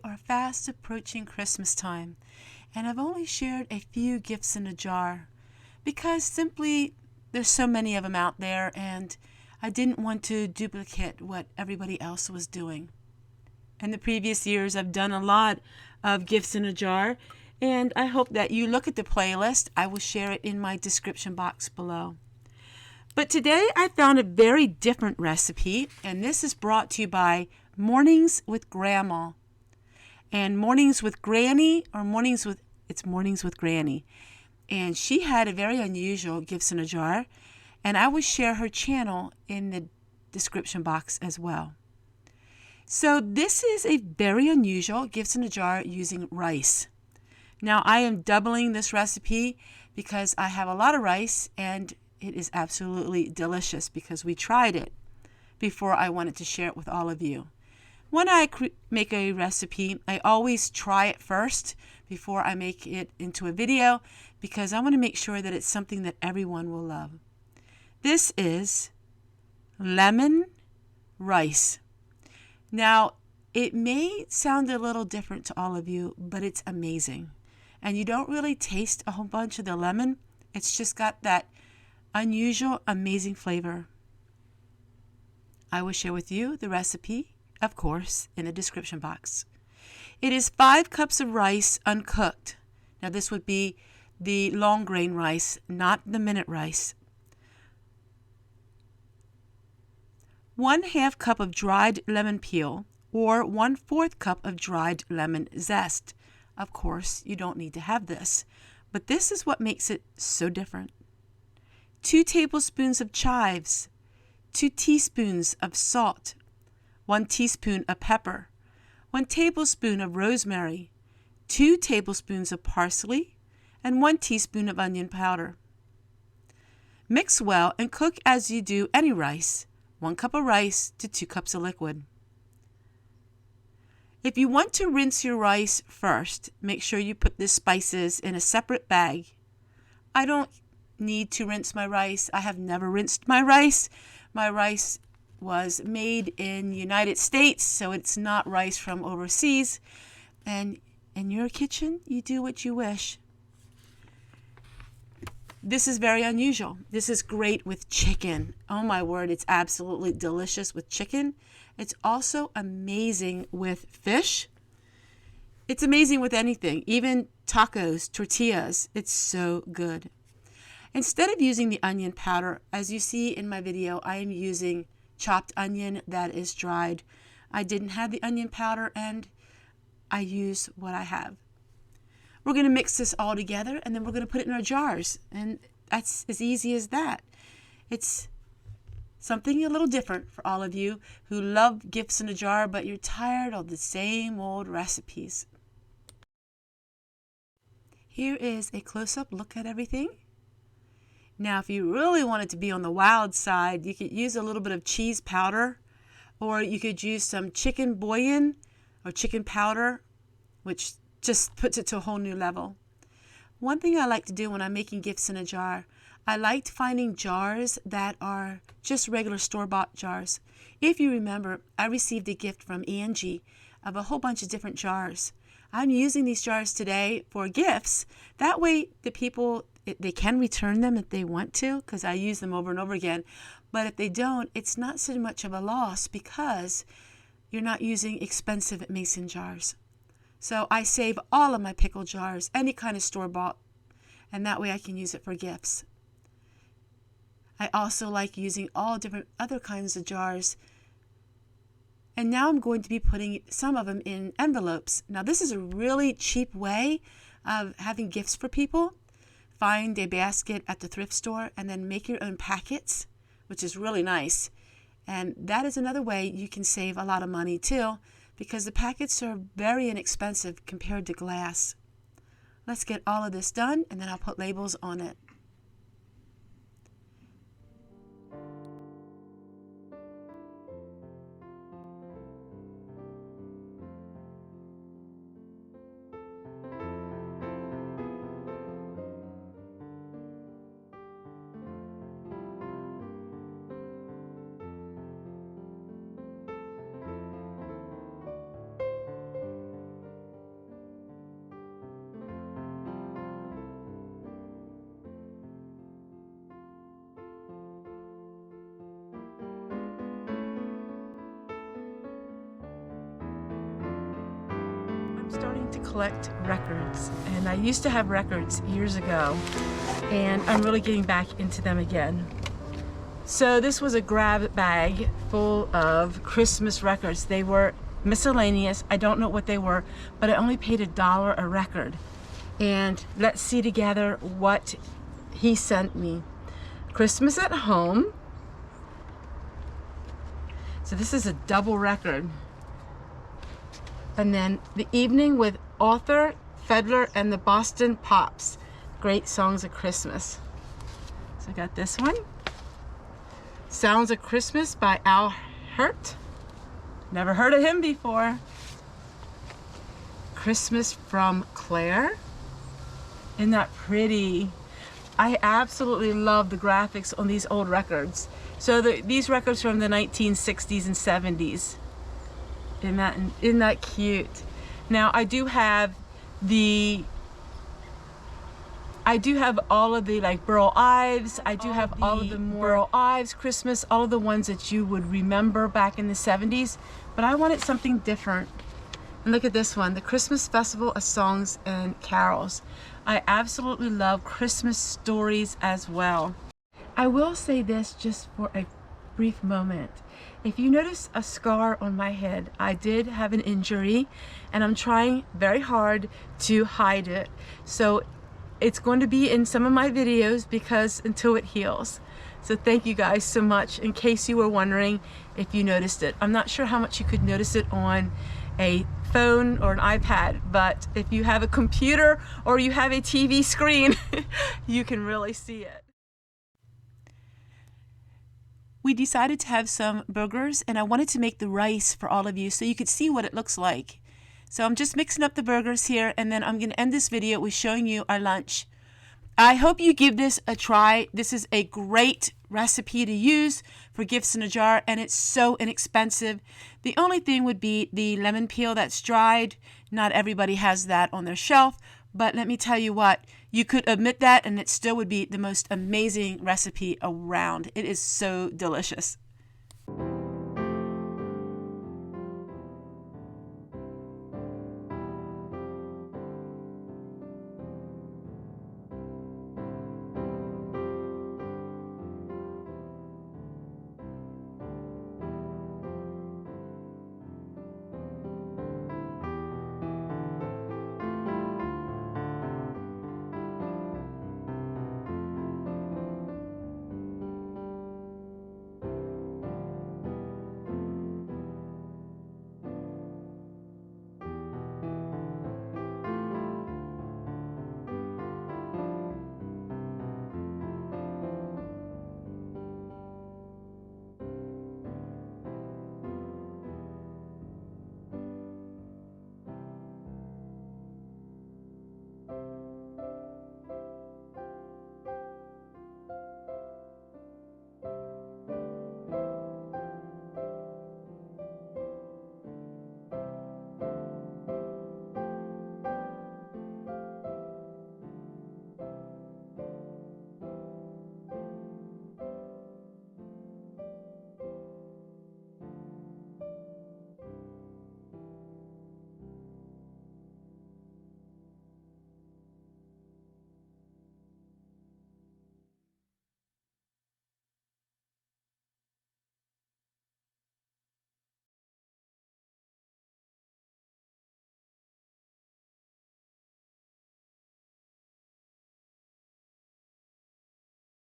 are fast approaching Christmas time, and I've only shared a few gifts in a jar because simply there's so many of them out there, and I didn't want to duplicate what everybody else was doing. In the previous years, I've done a lot of gifts in a jar, and I hope that you look at the playlist. I will share it in my description box below. But today I found a very different recipe, and this is brought to you by Mornings with Grandma. And Mornings with Granny, or Mornings with Granny. And she had a very unusual gifts in a jar, and I will share her channel in the description box as well. So this is a very unusual gifts in a jar using rice. Now I am doubling this recipe because I have a lot of rice, and it is absolutely delicious because we tried it before I wanted to share it with all of you. When I make a recipe, I always try it first before I make it into a video because I want to make sure that it's something that everyone will love. This is lemon rice. Now, it may sound a little different to all of you, but it's amazing. And you don't really taste a whole bunch of the lemon. It's just got that unusual, amazing flavor. I will share with you the recipe, of course, in the description box. It is 5 cups of rice uncooked. Now this would be the long grain rice, not the minute rice. 1/2 cup of dried lemon peel, or 1/4 cup of dried lemon zest. Of course, you don't need to have this, but this is what makes it so different. 2 tablespoons of chives, 2 teaspoons of salt, 1 teaspoon of pepper, 1 tablespoon of rosemary, 2 tablespoons of parsley, and 1 teaspoon of onion powder. Mix well and cook as you do any rice, 1 cup of rice to 2 cups of liquid. If you want to rinse your rice first, make sure you put the spices in a separate bag. I don't need to rinse my rice. I have never rinsed my rice. My rice was made in the United States, so it's not rice from overseas. And in your kitchen, you do what you wish. This is very unusual. This is great with chicken. Oh my word, it's absolutely delicious with chicken. It's also amazing with fish. It's amazing with anything, even tacos, tortillas. It's so good. Instead of using the onion powder, as you see in my video, I am using chopped onion that is dried. I didn't have the onion powder, and I use what I have. We're going to mix this all together, and then we're going to put it in our jars, and that's as easy as that. It's something a little different for all of you who love gifts in a jar, but you're tired of the same old recipes. Here is a close-up look at everything. Now, if you really wanted to be on the wild side, you could use a little bit of cheese powder, or you could use some chicken bouillon or chicken powder, which just puts it to a whole new level. One thing I like to do when I'm making gifts in a jar, I liked finding jars that are just regular store-bought jars. If you remember, I received a gift from Angie of a whole bunch of different jars. I'm using these jars today for gifts. That way the people, they can return them if they want to, because I use them over and over again. But if they don't, it's not so much of a loss because you're not using expensive mason jars. So I save all of my pickle jars, any kind of store-bought, and that way I can use it for gifts. I also like using all different other kinds of jars. And now I'm going to be putting some of them in envelopes. Now this is a really cheap way of having gifts for people. Find a basket at the thrift store and then make your own packets, which is really nice. And that is another way you can save a lot of money too, because the packets are very inexpensive compared to glass. Let's get all of this done, and then I'll put labels on it. collect records, and I used to have records years ago, and I'm really getting back into them again. So this was a grab bag full of Christmas records. They were miscellaneous. I don't know what they were, but I only paid $1 a record. And let's see together what he sent me. Christmas at Home. So this is a double record. And then The Evening with Arthur Fiedler and the Boston Pops. Great Songs of Christmas. So I got this one. Sounds of Christmas by Al Hirt. Never heard of him before. Christmas from Claire. Isn't that pretty? I absolutely love the graphics on these old records. So these records from the 1960s and 70s. Isn't that cute? Now I do have all of the like Burl Ives. I do have all of the more Burl Ives Christmas, all of the ones that you would remember back in the 70s. But I wanted something different. And look at this one, the Christmas Festival of Songs and Carols. I absolutely love Christmas stories as well. I will say this just for a brief moment. If you notice a scar on my head, I did have an injury, and I'm trying very hard to hide it. So it's going to be in some of my videos because until it heals. So thank you guys so much, in case you were wondering if you noticed it. I'm not sure how much you could notice it on a phone or an iPad, but if you have a computer or you have a TV screen, you can really see it. We decided to have some burgers, and I wanted to make the rice for all of you so you could see what it looks like. So I'm just mixing up the burgers here, and then I'm going to end this video with showing you our lunch. I hope you give this a try. This is a great recipe to use for gifts in a jar, and it's so inexpensive. The only thing would be the lemon peel that's dried. Not everybody has that on their shelf, but let me tell you what, you could omit that and it still would be the most amazing recipe around. It is so delicious.